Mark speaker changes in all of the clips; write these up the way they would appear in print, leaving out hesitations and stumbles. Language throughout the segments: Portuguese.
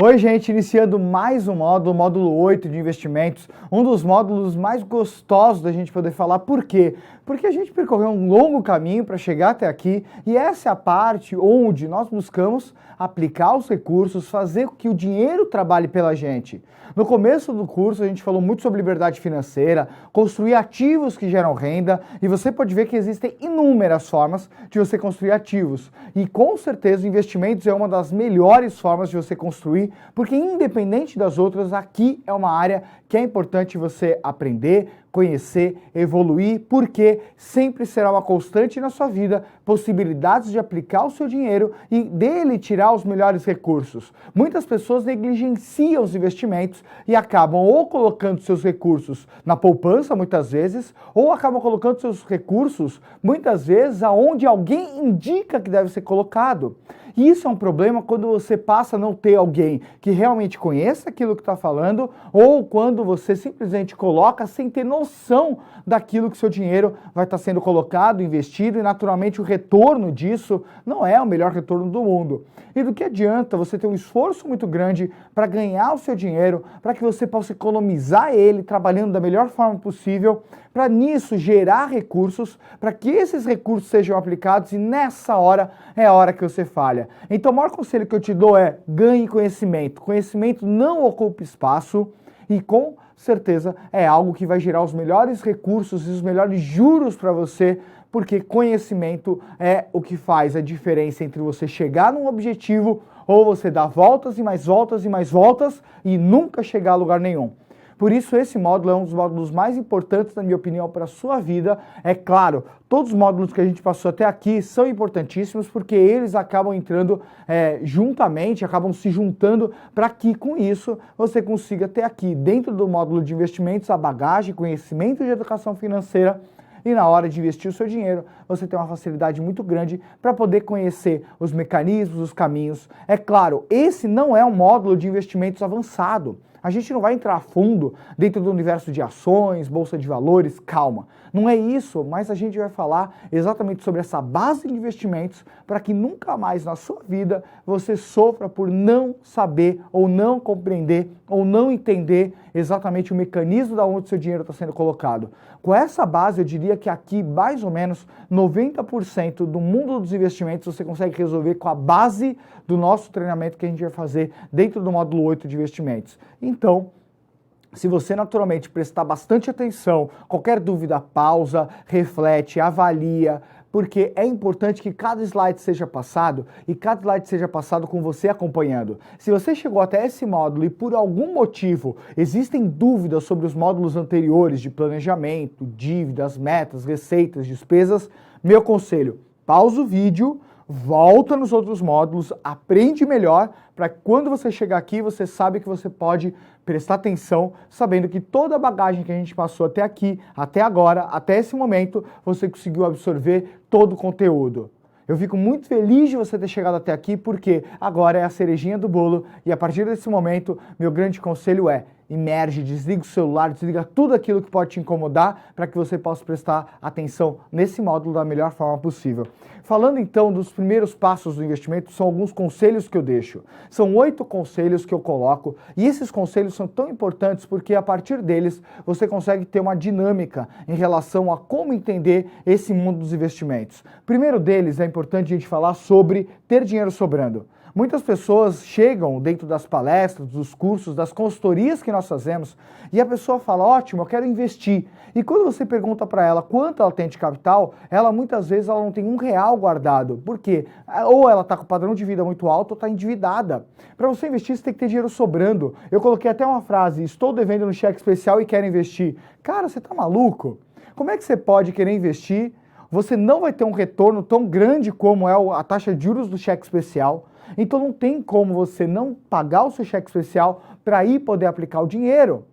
Speaker 1: Oi, gente, iniciando mais um módulo, o módulo 8 de investimentos, um dos módulos mais gostosos da gente poder falar. Por quê? Porque a gente percorreu um longo caminho para chegar até aqui e essa é a parte onde nós buscamos aplicar os recursos, fazer com que o dinheiro trabalhe pela gente. No começo do curso a gente falou muito sobre liberdade financeira, construir ativos que geram renda e você pode ver que existem inúmeras formas de você construir ativos. E com certeza investimentos é uma das melhores formas de você construir, porque independente das outras, aqui é uma área que é importante você aprender, conhecer, evoluir, porque sempre será uma constante na sua vida possibilidades de aplicar o seu dinheiro e dele tirar os melhores recursos. Muitas pessoas negligenciam os investimentos e acabam ou colocando seus recursos na poupança, muitas vezes, ou acabam colocando seus recursos, muitas vezes, aonde alguém indica que deve ser colocado. E isso é um problema quando você passa a não ter alguém que realmente conheça aquilo que está falando, ou quando você simplesmente coloca sem ter noção daquilo que seu dinheiro vai estar sendo colocado, investido, e naturalmente o retorno disso não é o melhor retorno do mundo. E do que adianta você ter um esforço muito grande para ganhar o seu dinheiro, para que você possa economizar ele trabalhando da melhor forma possível, para nisso gerar recursos, para que esses recursos sejam aplicados e nessa hora é a hora que você falha. Então o maior conselho que eu te dou é ganhe conhecimento. Conhecimento não ocupa espaço e com certeza é algo que vai gerar os melhores recursos e os melhores juros para você, porque conhecimento é o que faz a diferença entre você chegar num objetivo ou você dar voltas e mais voltas e mais voltas e nunca chegar a lugar nenhum. Por isso esse módulo é um dos módulos mais importantes, na minha opinião, para a sua vida. É claro, todos os módulos que a gente passou até aqui são importantíssimos porque eles acabam entrando juntamente, acabam se juntando para que com isso você consiga ter aqui dentro do módulo de investimentos a bagagem, conhecimento de educação financeira e na hora de investir o seu dinheiro, você tem uma facilidade muito grande para poder conhecer os mecanismos, os caminhos. É claro, esse não é um módulo de investimentos avançado. A gente não vai entrar a fundo dentro do universo de ações, bolsa de valores, calma. Não é isso, mas a gente vai falar exatamente sobre essa base de investimentos para que nunca mais na sua vida você sofra por não saber ou não compreender ou não entender exatamente o mecanismo da onde seu dinheiro está sendo colocado. Com essa base, eu diria que aqui mais ou menos 90% do mundo dos investimentos você consegue resolver com a base do nosso treinamento que a gente vai fazer dentro do módulo 8 de investimentos. Então, se você naturalmente prestar bastante atenção, qualquer dúvida, pausa, reflete, avalia, porque é importante que cada slide seja passado e cada slide seja passado com você acompanhando. Se você chegou até esse módulo e por algum motivo existem dúvidas sobre os módulos anteriores de planejamento, dívidas, metas, receitas, despesas, meu conselho, pausa o vídeo, volta nos outros módulos, aprende melhor, para que quando você chegar aqui, você sabe que você pode prestar atenção, sabendo que toda a bagagem que a gente passou até aqui, até agora, até esse momento, você conseguiu absorver todo o conteúdo. Eu fico muito feliz de você ter chegado até aqui, porque agora é a cerejinha do bolo e a partir desse momento, meu grande conselho é imerge, desliga o celular, desliga tudo aquilo que pode te incomodar para que você possa prestar atenção nesse módulo da melhor forma possível. Falando então dos primeiros passos do investimento, são alguns conselhos que eu deixo. São 8 conselhos que eu coloco e esses conselhos são tão importantes porque a partir deles você consegue ter uma dinâmica em relação a como entender esse mundo dos investimentos. Primeiro deles é importante a gente falar sobre ter dinheiro sobrando. Muitas pessoas chegam dentro das palestras, dos cursos, das consultorias que nós fazemos e a pessoa fala, ótimo, eu quero investir. E quando você pergunta para ela quanto ela tem de capital, ela muitas vezes ela não tem R$1 guardado. Por quê? Ou ela está com padrão de vida muito alto ou está endividada. Para você investir, você tem que ter dinheiro sobrando. Eu coloquei até uma frase, estou devendo no cheque especial e quero investir. Cara, você está maluco? Como é que você pode querer investir? Você não vai ter um retorno tão grande como é a taxa de juros do cheque especial. Então não tem como você não pagar o seu cheque especial para ir poder aplicar o dinheiro.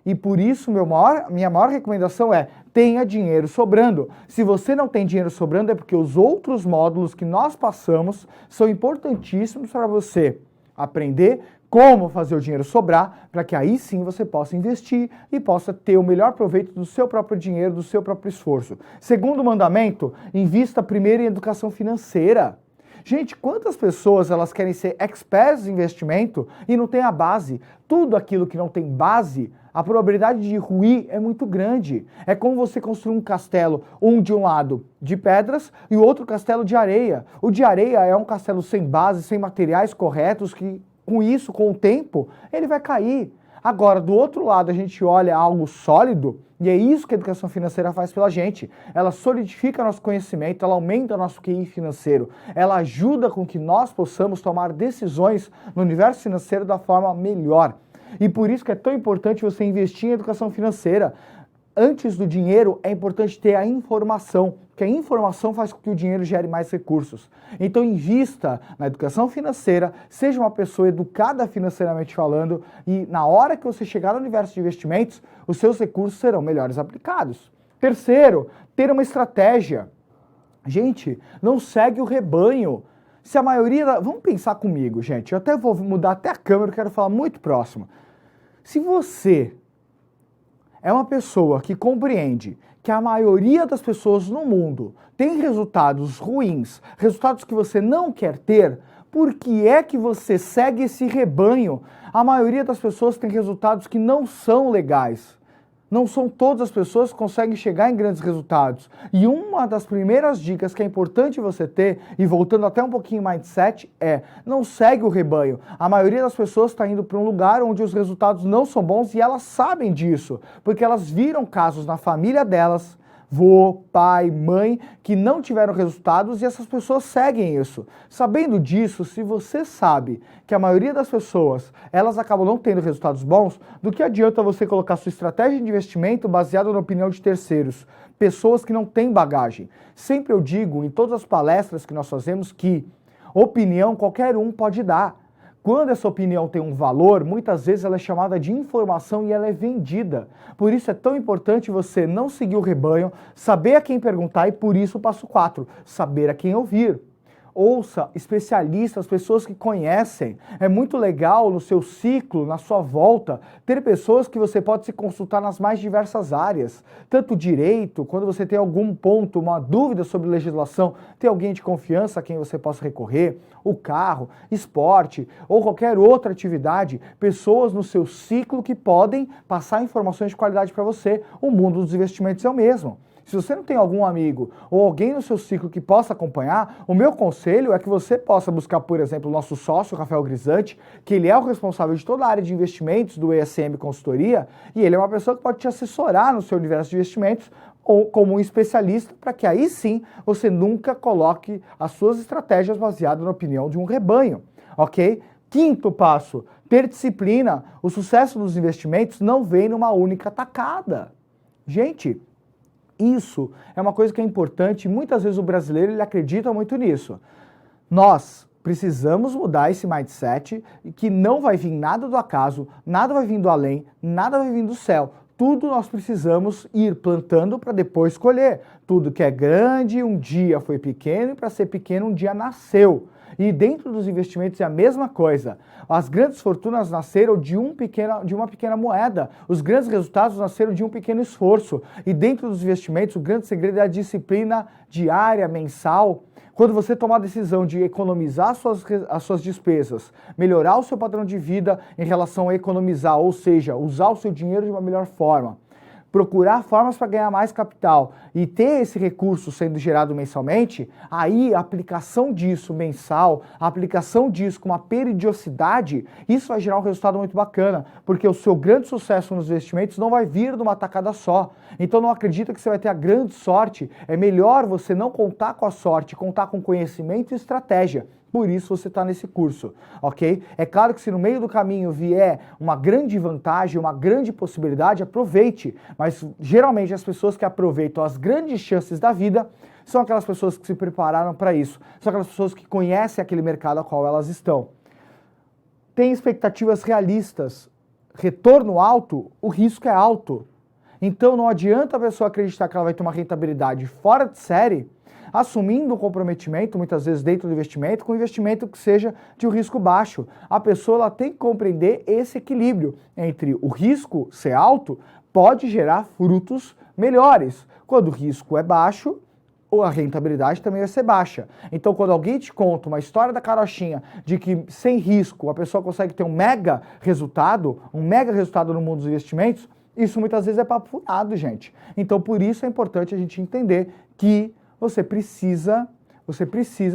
Speaker 1: E por isso minha maior recomendação é tenha dinheiro sobrando. Se você não tem dinheiro sobrando é porque os outros módulos que nós passamos são importantíssimos para você aprender como fazer o dinheiro sobrar, para que aí sim você possa investir e possa ter o melhor proveito do seu próprio dinheiro, do seu próprio esforço. Segundo mandamento, invista primeiro em educação financeira. Gente, quantas pessoas elas querem ser experts em investimento e não tem a base? Tudo aquilo que não tem base, a probabilidade de ruir é muito grande. É como você construir um castelo, um de um lado de pedras e o outro castelo de areia. O de areia é um castelo sem base, sem materiais corretos, que com isso, com o tempo, ele vai cair. Agora, do outro lado, a gente olha algo sólido, e é isso que a educação financeira faz pela gente. Ela solidifica nosso conhecimento, ela aumenta nosso QI financeiro, ela ajuda com que nós possamos tomar decisões no universo financeiro da forma melhor. E por isso que é tão importante você investir em educação financeira. Antes do dinheiro, é importante ter a informação, porque a informação faz com que o dinheiro gere mais recursos. Então invista na educação financeira, seja uma pessoa educada financeiramente falando, e na hora que você chegar no universo de investimentos, os seus recursos serão melhores aplicados. Terceiro, ter uma estratégia. Gente, não segue o rebanho. Se a maioria... Vamos pensar comigo, gente. Eu até vou mudar até a câmera, eu quero falar muito próximo. Se você é uma pessoa que compreende que a maioria das pessoas no mundo tem resultados ruins, resultados que você não quer ter, por que é que você segue esse rebanho? A maioria das pessoas tem resultados que não são legais. Não são todas as pessoas que conseguem chegar em grandes resultados. E uma das primeiras dicas que é importante você ter, e voltando até um pouquinho mindset, é não segue o rebanho. A maioria das pessoas está indo para um lugar onde os resultados não são bons e elas sabem disso, porque elas viram casos na família delas, vô, pai, mãe, que não tiveram resultados e essas pessoas seguem isso. Sabendo disso, se você sabe que a maioria das pessoas, elas acabam não tendo resultados bons, do que adianta você colocar sua estratégia de investimento baseada na opinião de terceiros? Pessoas que não têm bagagem. Sempre eu digo, em todas as palestras que nós fazemos, que opinião qualquer um pode dar. Quando essa opinião tem um valor, muitas vezes ela é chamada de informação e ela é vendida. Por isso é tão importante você não seguir o rebanho, saber a quem perguntar e por isso o passo 4, saber a quem ouvir. Ouça especialistas, pessoas que conhecem. É muito legal no seu ciclo, na sua volta, ter pessoas que você pode se consultar nas mais diversas áreas. Tanto direito, quando você tem algum ponto, uma dúvida sobre legislação, tem alguém de confiança a quem você possa recorrer, o carro, esporte ou qualquer outra atividade, pessoas no seu ciclo que podem passar informações de qualidade para você. O mundo dos investimentos é o mesmo. Se você não tem algum amigo ou alguém no seu ciclo que possa acompanhar, o meu conselho é que você possa buscar, por exemplo, o nosso sócio, Rafael Grisante, que ele é o responsável de toda a área de investimentos do ESM Consultoria, e ele é uma pessoa que pode te assessorar no seu universo de investimentos ou como um especialista, para que aí sim você nunca coloque as suas estratégias baseadas na opinião de um rebanho, ok? Quinto passo, ter disciplina. O sucesso dos investimentos não vem numa única tacada. Gente, isso é uma coisa que é importante e muitas vezes o brasileiro ele acredita muito nisso. Nós precisamos mudar esse mindset que não vai vir nada do acaso, nada vai vir do além, nada vai vir do céu. Tudo nós precisamos ir plantando para depois colher. Tudo que é grande um dia foi pequeno e para ser pequeno um dia nasceu. E dentro dos investimentos é a mesma coisa. As grandes fortunas nasceram de uma pequena moeda. Os grandes resultados nasceram de um pequeno esforço. E dentro dos investimentos, o grande segredo é a disciplina diária, mensal. Quando você tomar a decisão de economizar as suas despesas, melhorar o seu padrão de vida em relação a economizar, ou seja, usar o seu dinheiro de uma melhor forma, procurar formas para ganhar mais capital e ter esse recurso sendo gerado mensalmente, aí a aplicação disso mensal, a aplicação disso com uma periodicidade, isso vai gerar um resultado muito bacana, porque o seu grande sucesso nos investimentos não vai vir de uma tacada só. Então não acredita que você vai ter a grande sorte, é melhor você não contar com a sorte, contar com conhecimento e estratégia. Por isso você está nesse curso, ok? É claro que se no meio do caminho vier uma grande vantagem, uma grande possibilidade, aproveite. Mas geralmente as pessoas que aproveitam as grandes chances da vida são aquelas pessoas que se prepararam para isso. São aquelas pessoas que conhecem aquele mercado ao qual elas estão. Tem expectativas realistas. Retorno alto, o risco é alto. Então não adianta a pessoa acreditar que ela vai ter uma rentabilidade fora de série, assumindo um comprometimento, muitas vezes dentro do investimento, com um investimento que seja de um risco baixo. A pessoa ela tem que compreender esse equilíbrio entre o risco ser alto, pode gerar frutos melhores. Quando o risco é baixo, ou a rentabilidade também vai ser baixa. Então, quando alguém te conta uma história da carochinha de que sem risco a pessoa consegue ter um mega resultado no mundo dos investimentos, isso muitas vezes é papo furado, gente. Então, por isso é importante a gente entender que você precisa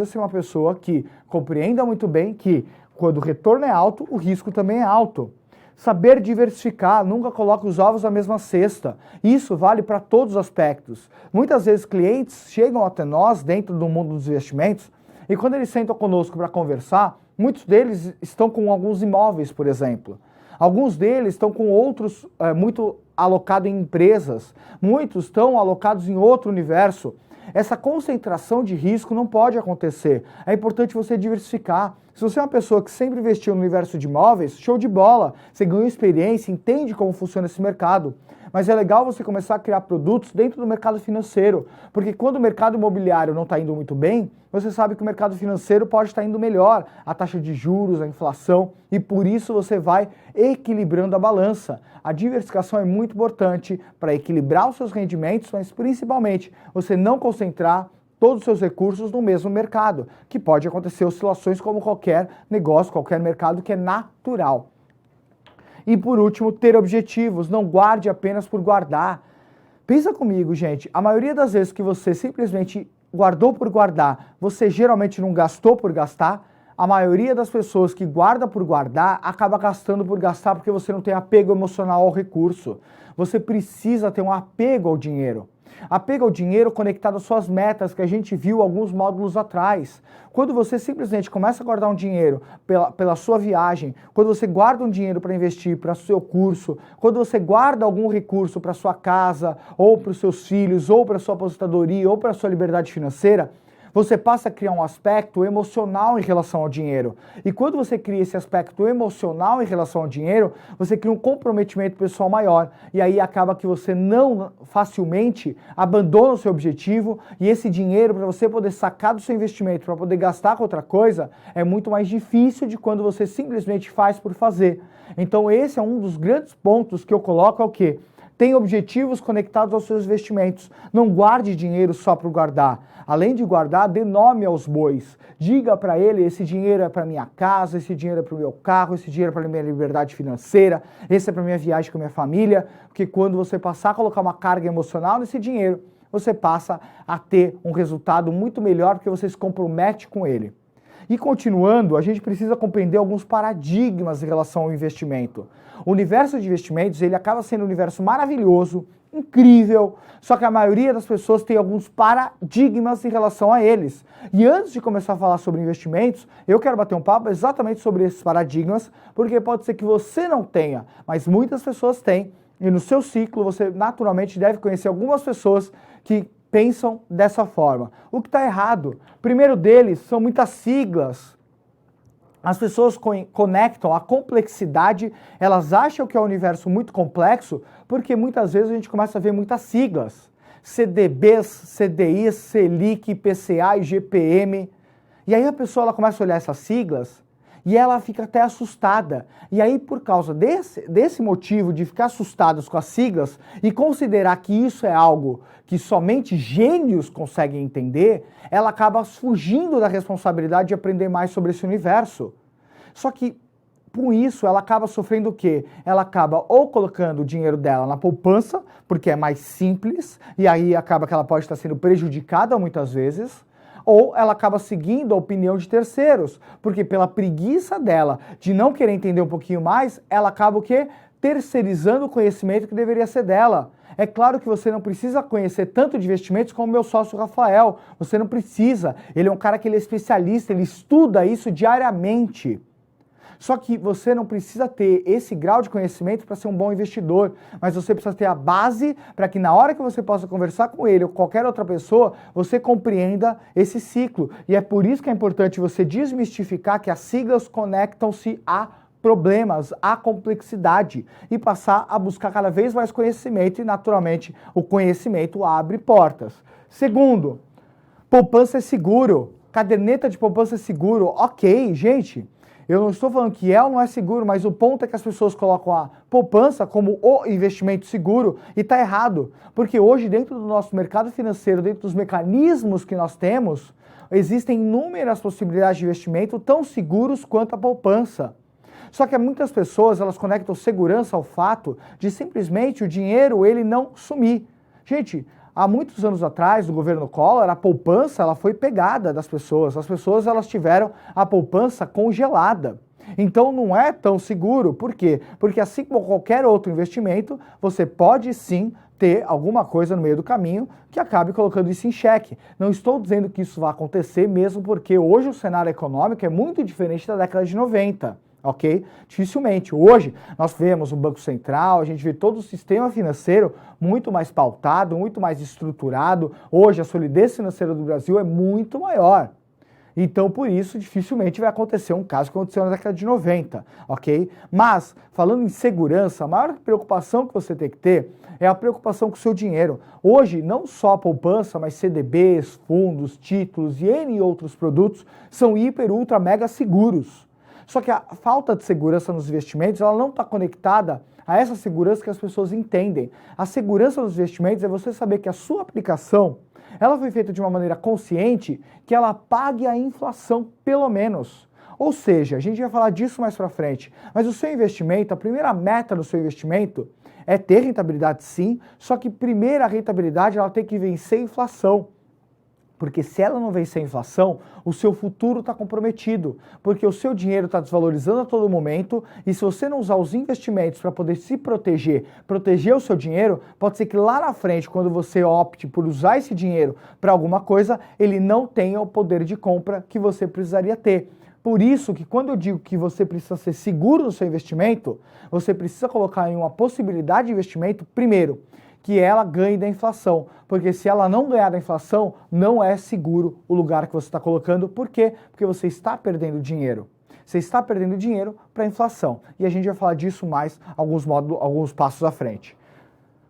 Speaker 1: ser uma pessoa que compreenda muito bem que quando o retorno é alto, o risco também é alto. Saber diversificar, nunca coloque os ovos na mesma cesta. Isso vale para todos os aspectos. Muitas vezes clientes chegam até nós dentro do mundo dos investimentos e quando eles sentam conosco para conversar, muitos deles estão com alguns imóveis, por exemplo. Alguns deles estão com outros muito alocados em empresas. Muitos estão alocados em outro universo. Essa concentração de risco não pode acontecer. É importante você diversificar. Se você é uma pessoa que sempre investiu no universo de imóveis, show de bola. Você ganhou experiência, entende como funciona esse mercado. Mas é legal você começar a criar produtos dentro do mercado financeiro. Porque quando o mercado imobiliário não está indo muito bem, você sabe que o mercado financeiro pode estar indo melhor. A taxa de juros, a inflação. E por isso você vai equilibrando a balança. A diversificação é muito importante para equilibrar os seus rendimentos, mas principalmente você não concentrar todos os seus recursos no mesmo mercado, que pode acontecer oscilações como qualquer negócio, qualquer mercado, que é natural. E por último, ter objetivos, não guarde apenas por guardar. Pensa comigo, gente, a maioria das vezes que você simplesmente guardou por guardar, você geralmente não gastou por gastar. A maioria das pessoas que guarda por guardar acaba gastando por gastar porque você não tem apego emocional ao recurso. Você precisa ter um apego ao dinheiro. Apego ao dinheiro conectado às suas metas, que a gente viu alguns módulos atrás. Quando você simplesmente começa a guardar um dinheiro pela sua viagem, quando você guarda um dinheiro para investir para o seu curso, quando você guarda algum recurso para sua casa, ou para os seus filhos, ou para a sua aposentadoria, ou para a sua liberdade financeira, você passa a criar um aspecto emocional em relação ao dinheiro. E quando você cria esse aspecto emocional em relação ao dinheiro, você cria um comprometimento pessoal maior. E aí acaba que você não facilmente abandona o seu objetivo e esse dinheiro, para você poder sacar do seu investimento, para poder gastar com outra coisa, é muito mais difícil de quando você simplesmente faz por fazer. Então esse é um dos grandes pontos que eu coloco, é o quê? Tem objetivos conectados aos seus investimentos. Não guarde dinheiro só para guardar. Além de guardar, dê nome aos bois. Diga para ele, esse dinheiro é para minha casa, esse dinheiro é para o meu carro, esse dinheiro é para minha liberdade financeira, esse é para minha viagem com a minha família. Porque quando você passar a colocar uma carga emocional nesse dinheiro, você passa a ter um resultado muito melhor porque você se compromete com ele. E continuando, a gente precisa compreender alguns paradigmas em relação ao investimento. O universo de investimentos, ele acaba sendo um universo maravilhoso, incrível, só que a maioria das pessoas tem alguns paradigmas em relação a eles. E antes de começar a falar sobre investimentos, eu quero bater um papo exatamente sobre esses paradigmas, porque pode ser que você não tenha, mas muitas pessoas têm, e no seu ciclo você naturalmente deve conhecer algumas pessoas que pensam dessa forma. O que está errado? Primeiro deles são muitas siglas. As pessoas conectam a complexidade, elas acham que é um universo muito complexo, porque muitas vezes a gente começa a ver muitas siglas. CDBs, CDIs, Selic, IPCA, IGPM. E aí a pessoa ela começa a olhar essas siglas e ela fica até assustada. E aí, por causa desse motivo de ficar assustados com as siglas e considerar que isso é algo que somente gênios conseguem entender, ela acaba fugindo da responsabilidade de aprender mais sobre esse universo. Só que, com isso, ela acaba sofrendo o quê? Ela acaba ou colocando o dinheiro dela na poupança, porque é mais simples, e aí acaba que ela pode estar sendo prejudicada muitas vezes, ou ela acaba seguindo a opinião de terceiros, porque pela preguiça dela de não querer entender um pouquinho mais, ela acaba o quê? Terceirizando o conhecimento que deveria ser dela. É claro que você não precisa conhecer tanto de investimentos como meu sócio Rafael, você não precisa. Ele é um cara que ele é especialista, ele estuda isso diariamente. Só que você não precisa ter esse grau de conhecimento para ser um bom investidor, mas você precisa ter a base para que na hora que você possa conversar com ele ou qualquer outra pessoa, você compreenda esse ciclo. E é por isso que é importante você desmistificar que as siglas conectam-se a problemas, a complexidade e passar a buscar cada vez mais conhecimento e, naturalmente, o conhecimento abre portas. Segundo, poupança é seguro. Caderneta de poupança é seguro. Ok, gente. Eu não estou falando que é ou não é seguro, mas o ponto é que as pessoas colocam a poupança como o investimento seguro e está errado. Porque hoje, dentro do nosso mercado financeiro, dentro dos mecanismos que nós temos, existem inúmeras possibilidades de investimento tão seguros quanto a poupança. Só que muitas pessoas, elas conectam segurança ao fato de simplesmente o dinheiro ele não sumir. Gente, há muitos anos atrás, no governo Collor, a poupança ela foi pegada das pessoas. As pessoas elas tiveram a poupança congelada. Então não é tão seguro. Por quê? Porque assim como qualquer outro investimento, você pode sim ter alguma coisa no meio do caminho que acabe colocando isso em xeque. Não estou dizendo que isso vai acontecer, mesmo porque hoje o cenário econômico é muito diferente da década de 90. Ok? Dificilmente. Hoje nós vemos o Banco Central, a gente vê todo o sistema financeiro muito mais pautado, muito mais estruturado. Hoje a solidez financeira do Brasil é muito maior. Então, por isso, dificilmente vai acontecer um caso que aconteceu na década de 90, ok? Mas, falando em segurança, a maior preocupação que você tem que ter é a preocupação com o seu dinheiro. Hoje, não só a poupança, mas CDBs, fundos, títulos e N outros produtos são hiper, ultra, mega seguros. Só que a falta de segurança nos investimentos, ela não está conectada a essa segurança que as pessoas entendem. A segurança nos investimentos é você saber que a sua aplicação, ela foi feita de uma maneira consciente que ela pague a inflação, pelo menos. Ou seja, a gente vai falar disso mais para frente, mas o seu investimento, a primeira meta do seu investimento é ter rentabilidade sim, só que primeira rentabilidade ela tem que vencer a inflação. Porque se ela não vencer a inflação, o seu futuro está comprometido. Porque o seu dinheiro está desvalorizando a todo momento e se você não usar os investimentos para poder se proteger, proteger o seu dinheiro, pode ser que lá na frente, quando você opte por usar esse dinheiro para alguma coisa, ele não tenha o poder de compra que você precisaria ter. Por isso que quando eu digo que você precisa ser seguro no seu investimento, você precisa colocar em uma possibilidade de investimento, primeiro, que ela ganhe da inflação, porque se ela não ganhar da inflação, não é seguro o lugar que você está colocando. Por quê? Porque você está perdendo dinheiro. Você está perdendo dinheiro para a inflação. E a gente vai falar disso mais alguns passos à frente.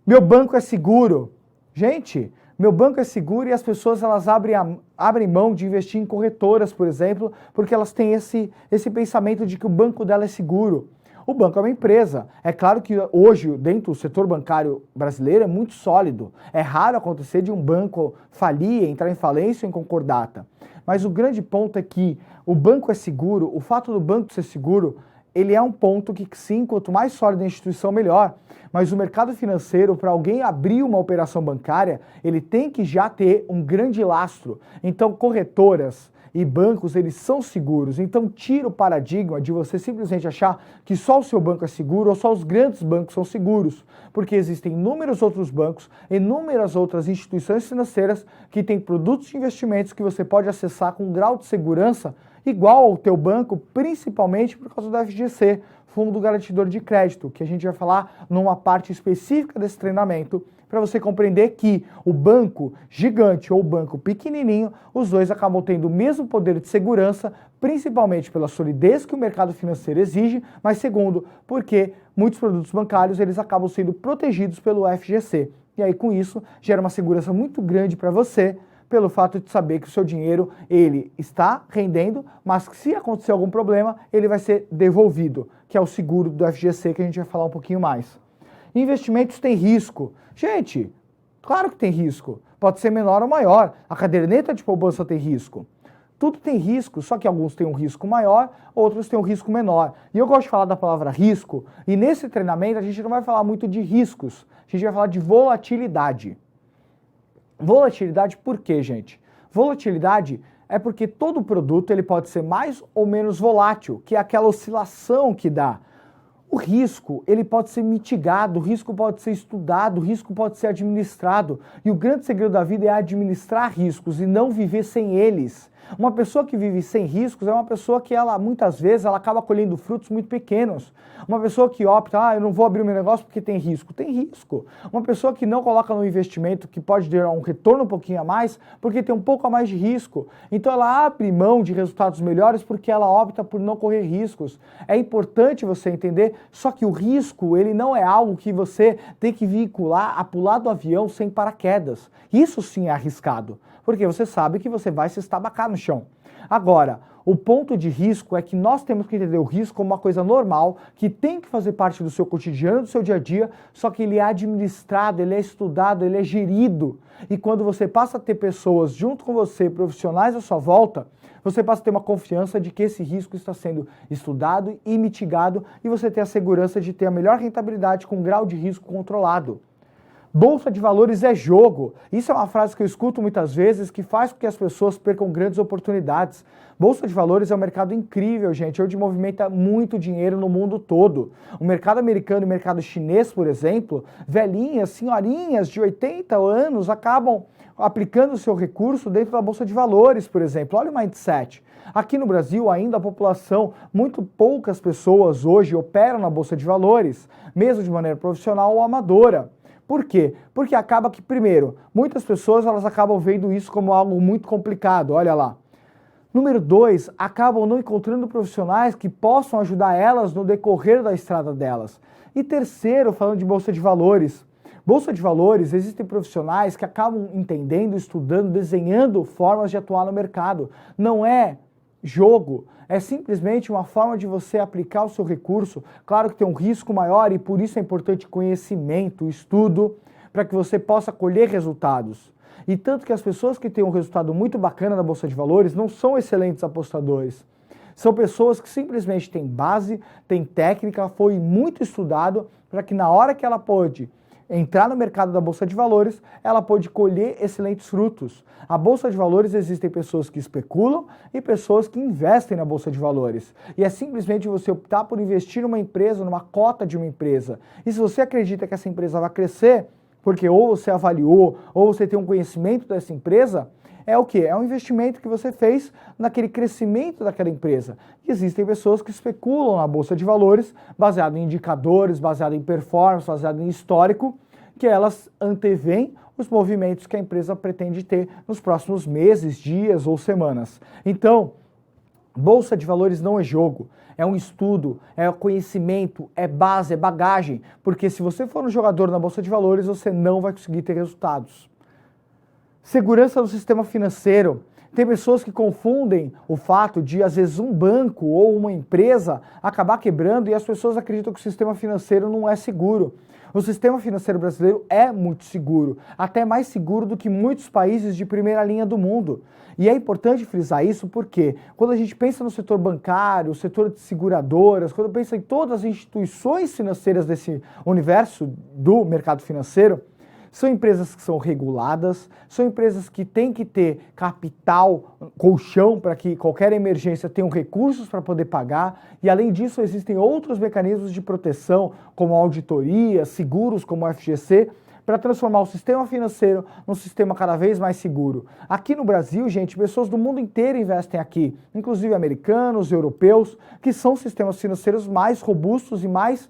Speaker 1: Meu banco é seguro. Gente, meu banco é seguro e as pessoas elas abrem mão de investir em corretoras, por exemplo, porque elas têm esse pensamento de que o banco dela é seguro. O banco é uma empresa. É claro que hoje, dentro do setor bancário brasileiro, é muito sólido. É raro acontecer de um banco falir, entrar em falência ou em concordata. Mas o grande ponto é que o banco é seguro, o fato do banco ser seguro, ele é um ponto que sim, quanto mais sólida a instituição, melhor. Mas o mercado financeiro, para alguém abrir uma operação bancária, ele tem que já ter um grande lastro. Então, corretoras e bancos, eles são seguros. Então, tira o paradigma de você simplesmente achar que só o seu banco é seguro ou só os grandes bancos são seguros. Porque existem inúmeros outros bancos, inúmeras outras instituições financeiras que têm produtos de investimentos que você pode acessar com um grau de segurança igual ao teu banco, principalmente por causa do FGC, Fundo Garantidor de Crédito, que a gente vai falar numa parte específica desse treinamento, para você compreender que o banco gigante ou o banco pequenininho, os dois acabam tendo o mesmo poder de segurança, principalmente pela solidez que o mercado financeiro exige, mas segundo, porque muitos produtos bancários eles acabam sendo protegidos pelo FGC. E aí com isso gera uma segurança muito grande para você, pelo fato de saber que o seu dinheiro ele está rendendo, mas que se acontecer algum problema, ele vai ser devolvido, que é o seguro do FGC que a gente vai falar um pouquinho mais. Investimentos têm risco. Gente, claro que tem risco. Pode ser menor ou maior. A caderneta de poupança tem risco. Tudo tem risco, só que alguns têm um risco maior, outros têm um risco menor. E eu gosto de falar da palavra risco, e nesse treinamento a gente não vai falar muito de riscos, a gente vai falar de volatilidade. Volatilidade por quê, gente? Volatilidade é porque todo produto ele pode ser mais ou menos volátil, que é aquela oscilação que dá. O risco, ele pode ser mitigado, o risco pode ser estudado, o risco pode ser administrado. E o grande segredo da vida é administrar riscos e não viver sem eles. Uma pessoa que vive sem riscos é uma pessoa que ela, muitas vezes, ela acaba colhendo frutos muito pequenos. Uma pessoa que opta, eu não vou abrir o meu negócio porque tem risco. Tem risco. Uma pessoa que não coloca no investimento que pode dar um retorno um pouquinho a mais porque tem um pouco a mais de risco. Então ela abre mão de resultados melhores porque ela opta por não correr riscos. É importante você entender, só que o risco, ele não é algo que você tem que vincular a pular do avião sem paraquedas. Isso sim é arriscado. Porque você sabe que você vai se estabacar no chão. Agora, o ponto de risco é que nós temos que entender o risco como uma coisa normal, que tem que fazer parte do seu cotidiano, do seu dia a dia, só que ele é administrado, ele é estudado, ele é gerido. E quando você passa a ter pessoas junto com você, profissionais à sua volta, você passa a ter uma confiança de que esse risco está sendo estudado e mitigado e você tem a segurança de ter a melhor rentabilidade com um grau de risco controlado. Bolsa de valores é jogo. Isso é uma frase que eu escuto muitas vezes que faz com que as pessoas percam grandes oportunidades. Bolsa de valores é um mercado incrível, gente, onde movimenta muito dinheiro no mundo todo. O mercado americano e o mercado chinês, por exemplo, velhinhas, senhorinhas de 80 anos acabam aplicando o seu recurso dentro da Bolsa de Valores, por exemplo. Olha o mindset. Aqui no Brasil, ainda a população, muito poucas pessoas hoje operam na Bolsa de Valores, mesmo de maneira profissional ou amadora. Por quê? Porque acaba que, primeiro, muitas pessoas elas acabam vendo isso como algo muito complicado, olha lá. Número 2, acabam não encontrando profissionais que possam ajudar elas no decorrer da estrada delas. E terceiro, falando de Bolsa de Valores, Bolsa de Valores, existem profissionais que acabam entendendo, estudando, desenhando formas de atuar no mercado. Não é jogo, é simplesmente uma forma de você aplicar o seu recurso. Claro que tem um risco maior e por isso é importante conhecimento, estudo, para que você possa colher resultados. E tanto que as pessoas que têm um resultado muito bacana na Bolsa de Valores não são excelentes apostadores. São pessoas que simplesmente têm base, têm técnica, foi muito estudado para que na hora que ela pode entrar no mercado da Bolsa de Valores, ela pode colher excelentes frutos. A Bolsa de Valores existem pessoas que especulam e pessoas que investem na Bolsa de Valores. E é simplesmente você optar por investir numa empresa, numa cota de uma empresa. E se você acredita que essa empresa vai crescer, porque ou você avaliou, ou você tem um conhecimento dessa empresa, é o quê? É um investimento que você fez naquele crescimento daquela empresa. E existem pessoas que especulam na Bolsa de Valores, baseado em indicadores, baseado em performance, baseado em histórico, que elas anteveem os movimentos que a empresa pretende ter nos próximos meses, dias ou semanas. Então, Bolsa de Valores não é jogo, é um estudo, é conhecimento, é base, é bagagem, porque se você for um jogador na Bolsa de Valores, você não vai conseguir ter resultados. Segurança do sistema financeiro. Tem pessoas que confundem o fato de, às vezes, um banco ou uma empresa acabar quebrando e as pessoas acreditam que o sistema financeiro não é seguro. O sistema financeiro brasileiro é muito seguro, até mais seguro do que muitos países de primeira linha do mundo. E é importante frisar isso porque quando a gente pensa no setor bancário, o setor de seguradoras, quando pensa em todas as instituições financeiras desse universo do mercado financeiro, são empresas que são reguladas, são empresas que têm que ter capital, colchão, para que qualquer emergência tenham recursos para poder pagar. E além disso, existem outros mecanismos de proteção, como auditoria, seguros como o FGC, para transformar o sistema financeiro num sistema cada vez mais seguro. Aqui no Brasil, gente, pessoas do mundo inteiro investem aqui, inclusive americanos, europeus, que são sistemas financeiros mais robustos e mais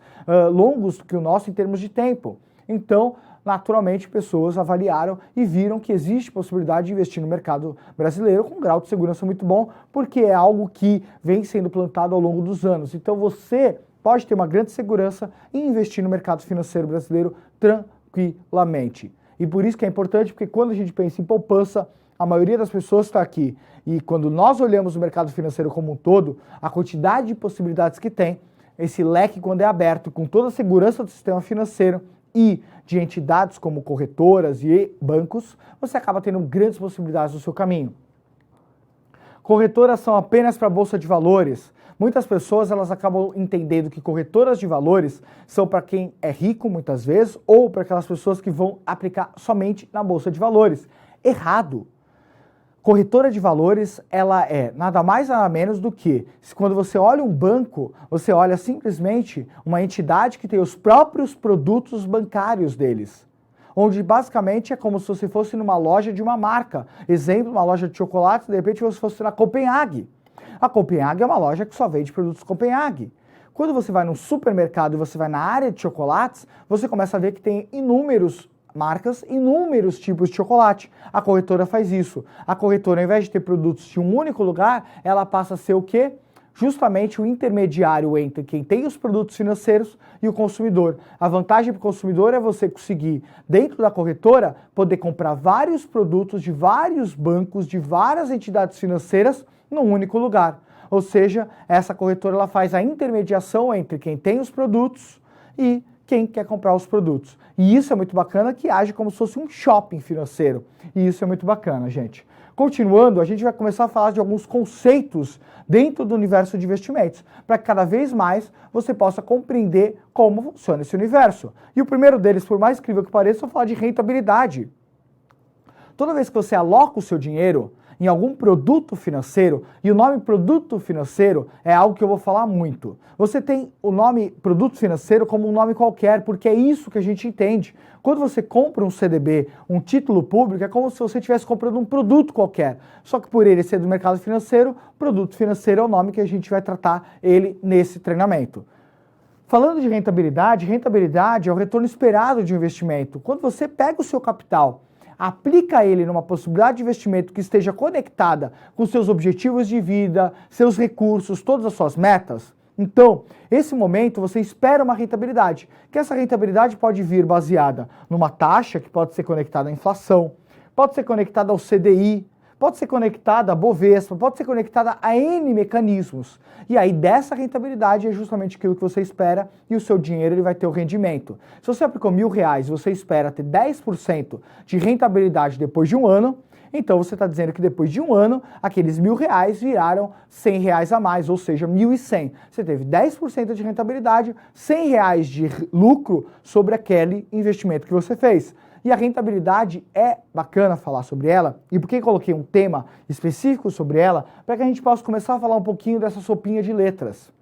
Speaker 1: longos que o nosso em termos de tempo. Então, naturalmente, pessoas avaliaram e viram que existe possibilidade de investir no mercado brasileiro com um grau de segurança muito bom, porque é algo que vem sendo plantado ao longo dos anos. Então, você pode ter uma grande segurança em investir no mercado financeiro brasileiro tranquilamente. E por isso que é importante, porque quando a gente pensa em poupança, a maioria das pessoas está aqui. E quando nós olhamos o mercado financeiro como um todo, a quantidade de possibilidades que tem, esse leque, quando é aberto, com toda a segurança do sistema financeiro, e de entidades como corretoras e bancos, você acaba tendo grandes possibilidades no seu caminho. Corretoras são apenas para a Bolsa de Valores. Muitas pessoas elas acabam entendendo que corretoras de valores são para quem é rico, muitas vezes, ou para aquelas pessoas que vão aplicar somente na Bolsa de Valores. Errado! Corretora de valores, ela é nada mais nada menos do que, quando você olha um banco, você olha simplesmente uma entidade que tem os próprios produtos bancários deles. Onde basicamente é como se você fosse numa loja de uma marca. Exemplo, uma loja de chocolates, de repente você fosse na Copenhague. A Copenhague é uma loja que só vende produtos Copenhague. Quando você vai num supermercado e você vai na área de chocolates, você começa a ver que tem inúmeros marcas, inúmeros tipos de chocolate. A corretora faz isso. A corretora, ao invés de ter produtos de um único lugar, ela passa a ser o quê? justamente o intermediário entre quem tem os produtos financeiros e o consumidor. A vantagem para o consumidor é você conseguir, dentro da corretora, poder comprar vários produtos de vários bancos, de várias entidades financeiras, num único lugar. Ou seja, essa corretora ela faz a intermediação entre quem tem os produtos e quem quer comprar os produtos. E isso é muito bacana, que age como se fosse um shopping financeiro. E isso é muito bacana, gente. Continuando, a gente vai começar a falar de alguns conceitos dentro do universo de investimentos, para que cada vez mais você possa compreender como funciona esse universo. E o primeiro deles, por mais incrível que pareça, é falar de rentabilidade. Toda vez que você aloca o seu dinheiro em algum produto financeiro, e o nome produto financeiro é algo que eu vou falar muito. Você tem o nome produto financeiro como um nome qualquer, porque é isso que a gente entende. Quando você compra um CDB, um título público, é como se você estivesse comprando um produto qualquer. Só que por ele ser do mercado financeiro, produto financeiro é o nome que a gente vai tratar ele nesse treinamento. Falando de rentabilidade, rentabilidade é o retorno esperado de um investimento. Quando você pega o seu capital, aplica ele numa possibilidade de investimento que esteja conectada com seus objetivos de vida, seus recursos, todas as suas metas, então, esse momento você espera uma rentabilidade, que essa rentabilidade pode vir baseada numa taxa que pode ser conectada à inflação, pode ser conectada ao CDI, pode ser conectada à Bovespa, pode ser conectada a N mecanismos. E aí dessa rentabilidade é justamente aquilo que você espera e o seu dinheiro ele vai ter o rendimento. Se você aplicou R$1.000 e você espera ter 10% de rentabilidade depois de um ano, então você está dizendo que depois de um ano, aqueles R$1.000 viraram R$100 a mais, ou seja, 1.100. Você teve 10% de rentabilidade, R$100 de lucro sobre aquele investimento que você fez. E a rentabilidade é bacana falar sobre ela, e por que coloquei um tema específico sobre ela? Para que a gente possa começar a falar um pouquinho dessa sopinha de letras.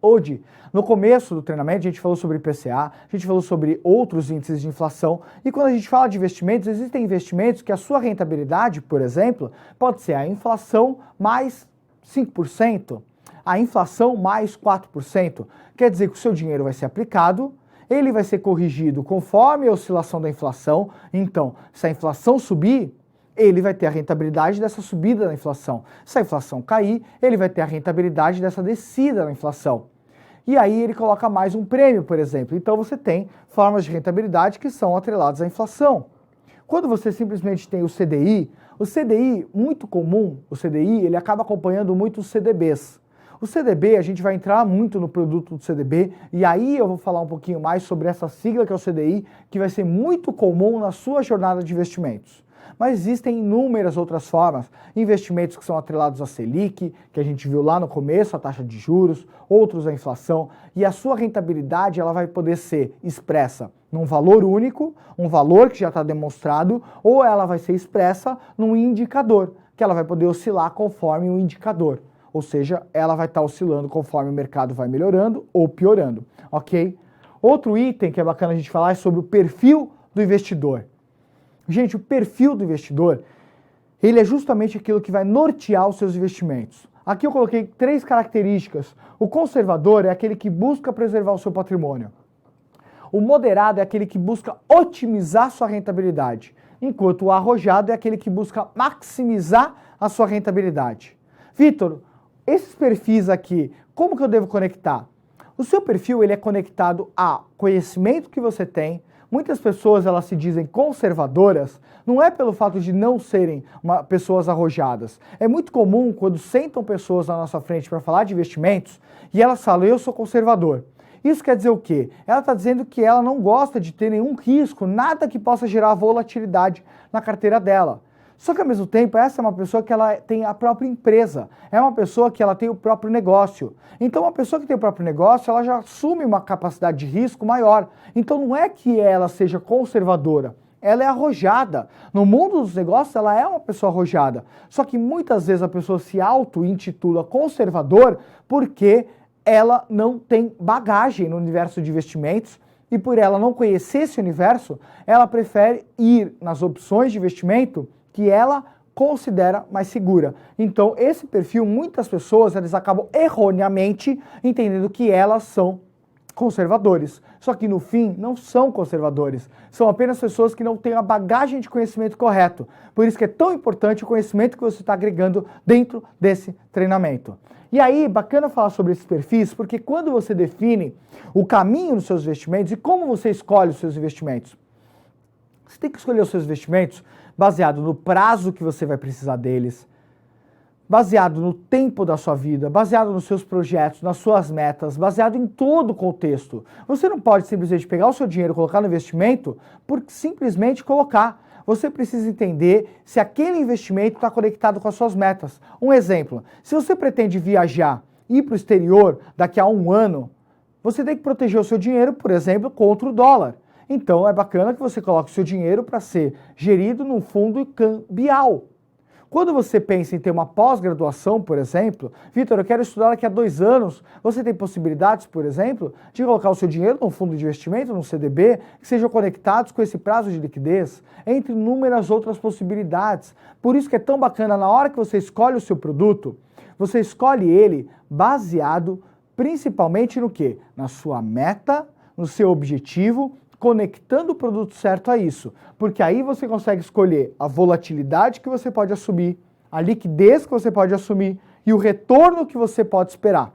Speaker 1: Hoje, no começo do treinamento, a gente falou sobre IPCA, a gente falou sobre outros índices de inflação, e quando a gente fala de investimentos, existem investimentos que a sua rentabilidade, por exemplo, pode ser a inflação mais 5%, a inflação mais 4%. Quer dizer que o seu dinheiro vai ser aplicado, ele vai ser corrigido conforme a oscilação da inflação. Então, se a inflação subir, ele vai ter a rentabilidade dessa subida da inflação. Se a inflação cair, ele vai ter a rentabilidade dessa descida da inflação. E aí ele coloca mais um prêmio, por exemplo. Então você tem formas de rentabilidade que são atreladas à inflação. Quando você simplesmente tem o CDI, muito comum, o CDI, ele acaba acompanhando muito os CDBs. O CDB, a gente vai entrar muito no produto do CDB, e aí eu vou falar um pouquinho mais sobre essa sigla que é o CDI, que vai ser muito comum na sua jornada de investimentos. Mas existem inúmeras outras formas, investimentos que são atrelados à Selic, que a gente viu lá no começo, a taxa de juros, outros à inflação, e a sua rentabilidade ela vai poder ser expressa num valor único, um valor que já está demonstrado, ou ela vai ser expressa num indicador, que ela vai poder oscilar conforme o indicador. Ou seja, ela vai estar oscilando conforme o mercado vai melhorando ou piorando, ok? Outro item que é bacana a gente falar é sobre o perfil do investidor. Gente, o perfil do investidor, ele é justamente aquilo que vai nortear os seus investimentos. Aqui eu coloquei 3 características. O conservador é aquele que busca preservar o seu patrimônio. O moderado é aquele que busca otimizar sua rentabilidade, enquanto o arrojado é aquele que busca maximizar a sua rentabilidade. Vitor, esses perfis aqui, como que eu devo conectar? O seu perfil ele é conectado a conhecimento que você tem. Muitas pessoas elas se dizem conservadoras, não é pelo fato de não serem pessoas arrojadas. É muito comum quando sentam pessoas na nossa frente para falar de investimentos e elas falam, eu sou conservador. Isso quer dizer o quê? Ela está dizendo que ela não gosta de ter nenhum risco, nada que possa gerar volatilidade na carteira dela. Só que ao mesmo tempo, essa é uma pessoa que ela tem a própria empresa, é uma pessoa que ela tem o próprio negócio. Então uma pessoa que tem o próprio negócio, ela já assume uma capacidade de risco maior. Então não é que ela seja conservadora, ela é arrojada. No mundo dos negócios, ela é uma pessoa arrojada. Só que muitas vezes a pessoa se auto-intitula conservador porque ela não tem bagagem no universo de investimentos, e por ela não conhecer esse universo, ela prefere ir nas opções de investimento que ela considera mais segura. Então, esse perfil, muitas pessoas, elas acabam erroneamente entendendo que elas são conservadores. Só que no fim não são conservadores, são apenas pessoas que não têm a bagagem de conhecimento correto. Por isso que é tão importante o conhecimento que você está agregando dentro desse treinamento. E aí, bacana falar sobre esses perfis, porque quando você define o caminho dos seus investimentos e como você escolhe os seus investimentos, você tem que escolher os seus investimentos baseado no prazo que você vai precisar deles, baseado no tempo da sua vida, baseado nos seus projetos, nas suas metas, baseado em todo o contexto. Você não pode simplesmente pegar o seu dinheiro e colocar no investimento por simplesmente colocar. Você precisa entender se aquele investimento está conectado com as suas metas. Um exemplo, se você pretende viajar, ir para o exterior daqui a um ano, você tem que proteger o seu dinheiro, por exemplo, contra o dólar. Então é bacana que você coloque o seu dinheiro para ser gerido num fundo cambial. Quando você pensa em ter uma pós-graduação, por exemplo, Vitor, eu quero estudar daqui a 2 anos, você tem possibilidades, por exemplo, de colocar o seu dinheiro num fundo de investimento, num CDB, que sejam conectados com esse prazo de liquidez, entre inúmeras outras possibilidades. Por isso que é tão bacana, na hora que você escolhe o seu produto, você escolhe ele baseado principalmente no quê? Na sua meta, no seu objetivo, conectando o produto certo a isso, porque aí você consegue escolher a volatilidade que você pode assumir, a liquidez que você pode assumir e o retorno que você pode esperar.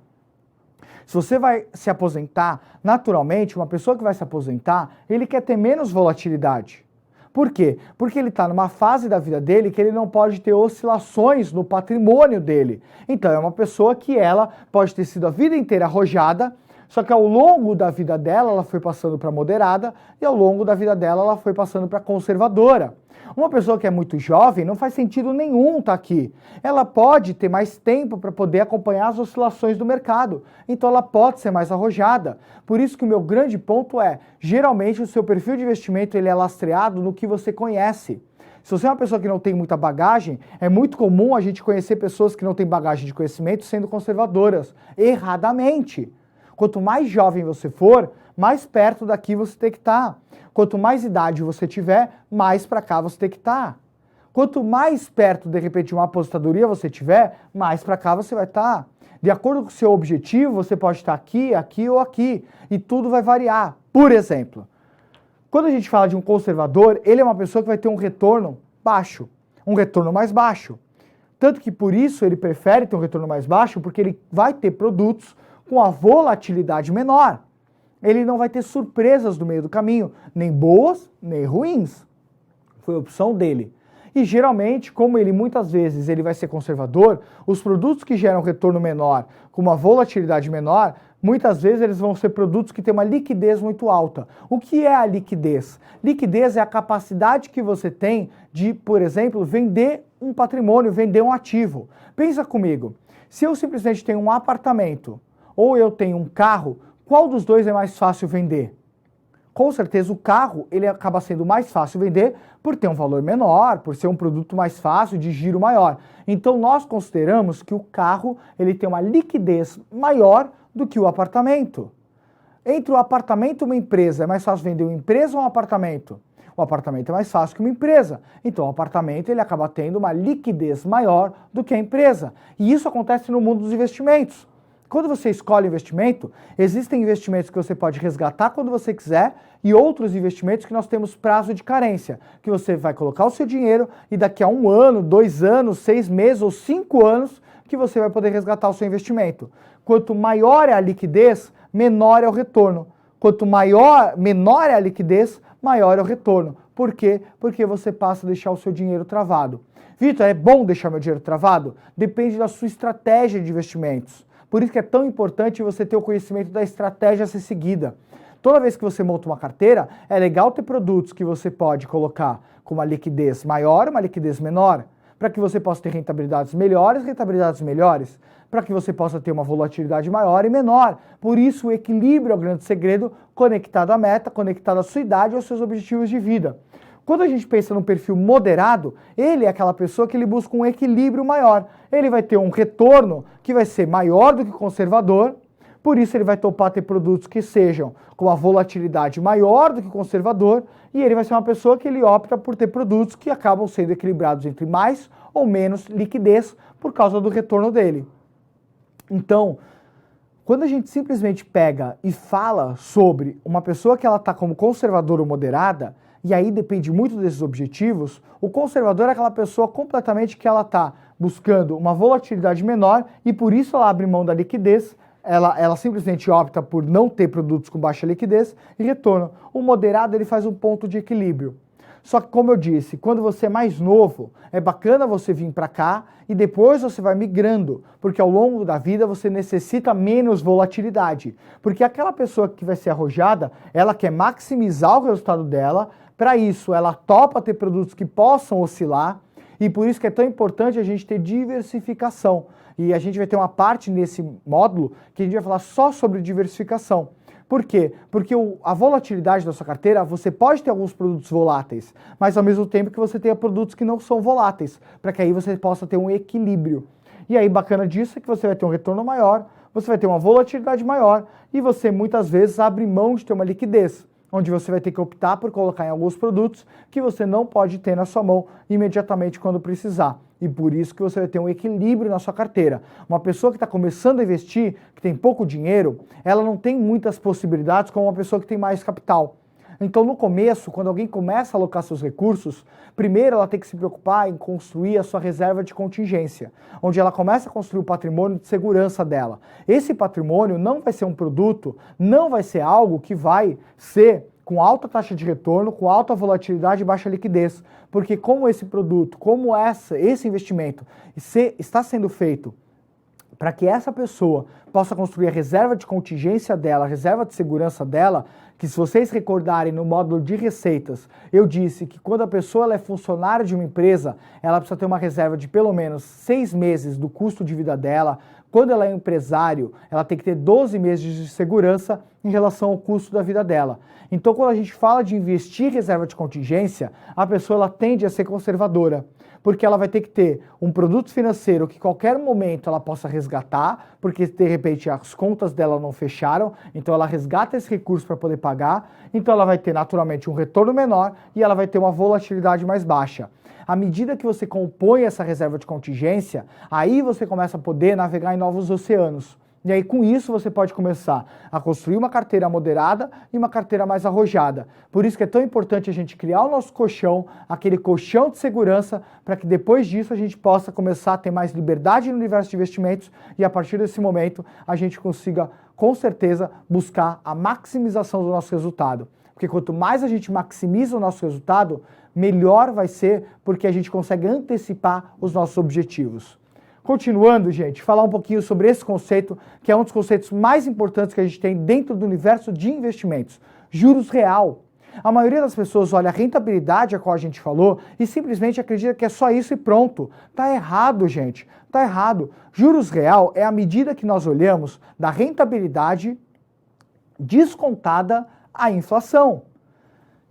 Speaker 1: Se você vai se aposentar, naturalmente, uma pessoa que vai se aposentar, ele quer ter menos volatilidade. Por quê? Porque ele está numa fase da vida dele que ele não pode ter oscilações no patrimônio dele. Então é uma pessoa que ela pode ter sido a vida inteira arrojada, só que ao longo da vida dela, ela foi passando para moderada e ao longo da vida dela, ela foi passando para conservadora. Uma pessoa que é muito jovem, não faz sentido nenhum estar aqui. Ela pode ter mais tempo para poder acompanhar as oscilações do mercado. Então ela pode ser mais arrojada. Por isso que o meu grande ponto é, geralmente o seu perfil de investimento ele é lastreado no que você conhece. Se você é uma pessoa que não tem muita bagagem, é muito comum a gente conhecer pessoas que não têm bagagem de conhecimento sendo conservadoras, erradamente. Quanto mais jovem você for, mais perto daqui você tem que estar. Quanto mais idade você tiver, mais para cá você tem que estar. Quanto mais perto, de repente, de uma aposentadoria você tiver, mais para cá você vai estar. De acordo com o seu objetivo, você pode estar aqui, aqui ou aqui. E tudo vai variar. Por exemplo, quando a gente fala de um conservador, ele é uma pessoa que vai ter um retorno baixo. Um retorno mais baixo. Tanto que por isso ele prefere ter um retorno mais baixo, porque ele vai ter produtos com a volatilidade menor. Ele não vai ter surpresas no meio do caminho, nem boas, nem ruins. Foi a opção dele. E geralmente, como ele muitas vezes ele vai ser conservador, os produtos que geram retorno menor, com uma volatilidade menor, muitas vezes eles vão ser produtos que têm uma liquidez muito alta. O que é a liquidez? Liquidez é a capacidade que você tem de, por exemplo, vender um patrimônio, vender um ativo. Pensa comigo, se eu simplesmente tenho um apartamento, ou eu tenho um carro, qual dos dois é mais fácil vender? Com certeza o carro ele acaba sendo mais fácil vender por ter um valor menor, por ser um produto mais fácil, de giro maior. Então nós consideramos que o carro ele tem uma liquidez maior do que o apartamento. Entre o apartamento e uma empresa, é mais fácil vender uma empresa ou um apartamento? O apartamento é mais fácil que uma empresa. Então o apartamento ele acaba tendo uma liquidez maior do que a empresa. E isso acontece no mundo dos investimentos. Quando você escolhe investimento, existem investimentos que você pode resgatar quando você quiser e outros investimentos que nós temos prazo de carência, que você vai colocar o seu dinheiro e daqui a 1 ano, 2 anos, 6 meses ou 5 anos que você vai poder resgatar o seu investimento. Quanto maior é a liquidez, menor é o retorno. Quanto menor é a liquidez, maior é o retorno. Por quê? Porque você passa a deixar o seu dinheiro travado. Vitor, é bom deixar meu dinheiro travado? Depende da sua estratégia de investimentos. Por isso que é tão importante você ter o conhecimento da estratégia a ser seguida. Toda vez que você monta uma carteira, é legal ter produtos que você pode colocar com uma liquidez maior, uma liquidez menor, para que você possa ter rentabilidades melhores, para que você possa ter uma volatilidade maior e menor. Por isso o equilíbrio é o grande segredo, conectado à meta, conectado à sua idade e aos seus objetivos de vida. Quando a gente pensa num perfil moderado, ele é aquela pessoa que ele busca um equilíbrio maior. Ele vai ter um retorno que vai ser maior do que o conservador, por isso ele vai topar ter produtos que sejam com uma volatilidade maior do que o conservador, e ele vai ser uma pessoa que ele opta por ter produtos que acabam sendo equilibrados entre mais ou menos liquidez por causa do retorno dele. Então, Quando a gente simplesmente pega e fala sobre uma pessoa que ela está como conservadora ou moderada, e aí depende muito desses objetivos, o conservador é aquela pessoa completamente que ela está buscando uma volatilidade menor e por isso ela abre mão da liquidez, ela simplesmente opta por não ter produtos com baixa liquidez e retorno. O moderado ele faz um ponto de equilíbrio. Só que, como eu disse, quando você é mais novo, é bacana você vir para cá e depois você vai migrando, porque ao longo da vida você necessita menos volatilidade. Porque aquela pessoa que vai ser arrojada, ela quer maximizar o resultado dela, para isso ela topa ter produtos que possam oscilar, e por isso que é tão importante a gente ter diversificação. E a gente vai ter uma parte nesse módulo que a gente vai falar só sobre diversificação. Por quê? Porque a volatilidade da sua carteira, você pode ter alguns produtos voláteis, mas ao mesmo tempo que você tenha produtos que não são voláteis, para que aí você possa ter um equilíbrio. E aí, bacana disso é que você vai ter um retorno maior, você vai ter uma volatilidade maior e você muitas vezes abre mão de ter uma liquidez, onde você vai ter que optar por colocar em alguns produtos que você não pode ter na sua mão imediatamente quando precisar. E por isso que você vai ter um equilíbrio na sua carteira. Uma pessoa que está começando a investir, que tem pouco dinheiro, ela não tem muitas possibilidades como uma pessoa que tem mais capital. Então, no começo, quando alguém começa a alocar seus recursos, primeiro ela tem que se preocupar em construir a sua reserva de contingência, onde ela começa a construir o patrimônio de segurança dela. Esse patrimônio não vai ser um produto, não vai ser algo que vai ser com alta taxa de retorno, com alta volatilidade e baixa liquidez. Porque como esse produto, como esse investimento está sendo feito para que essa pessoa possa construir a reserva de contingência dela, a reserva de segurança dela, que se vocês recordarem no módulo de receitas, eu disse que quando a pessoa ela é funcionária de uma empresa, ela precisa ter uma reserva de pelo menos 6 meses do custo de vida dela. Quando ela é empresário, ela tem que ter 12 meses de segurança em relação ao custo da vida dela. Então, quando a gente fala de investir em reserva de contingência, a pessoa ela tende a ser conservadora, porque ela vai ter que ter um produto financeiro que qualquer momento ela possa resgatar, porque de repente as contas dela não fecharam, então ela resgata esse recurso para poder pagar, então ela vai ter naturalmente um retorno menor e ela vai ter uma volatilidade mais baixa. À medida que você compõe essa reserva de contingência, aí você começa a poder navegar em novos oceanos. E aí, com isso, você pode começar a construir uma carteira moderada e uma carteira mais arrojada. Por isso que é tão importante a gente criar o nosso colchão, aquele colchão de segurança, para que depois disso a gente possa começar a ter mais liberdade no universo de investimentos e a partir desse momento a gente consiga, com certeza, buscar a maximização do nosso resultado. Porque quanto mais a gente maximiza o nosso resultado, melhor vai ser, porque a gente consegue antecipar os nossos objetivos. Continuando, gente, falar um pouquinho sobre esse conceito, que é um dos conceitos mais importantes que a gente tem dentro do universo de investimentos, juros real. A maioria das pessoas olha a rentabilidade a qual a gente falou e simplesmente acredita que é só isso e pronto. Tá errado, gente, tá errado. Juros real é a medida que nós olhamos da rentabilidade descontada à inflação.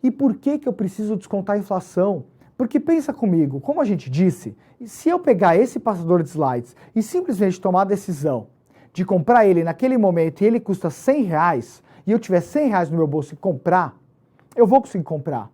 Speaker 1: E por que eu preciso descontar a inflação? Porque pensa comigo, como a gente disse, se eu pegar esse passador de slides e simplesmente tomar a decisão de comprar ele naquele momento e ele custa R$100 e eu tiver R$100 no meu bolso e comprar, eu vou conseguir comprar.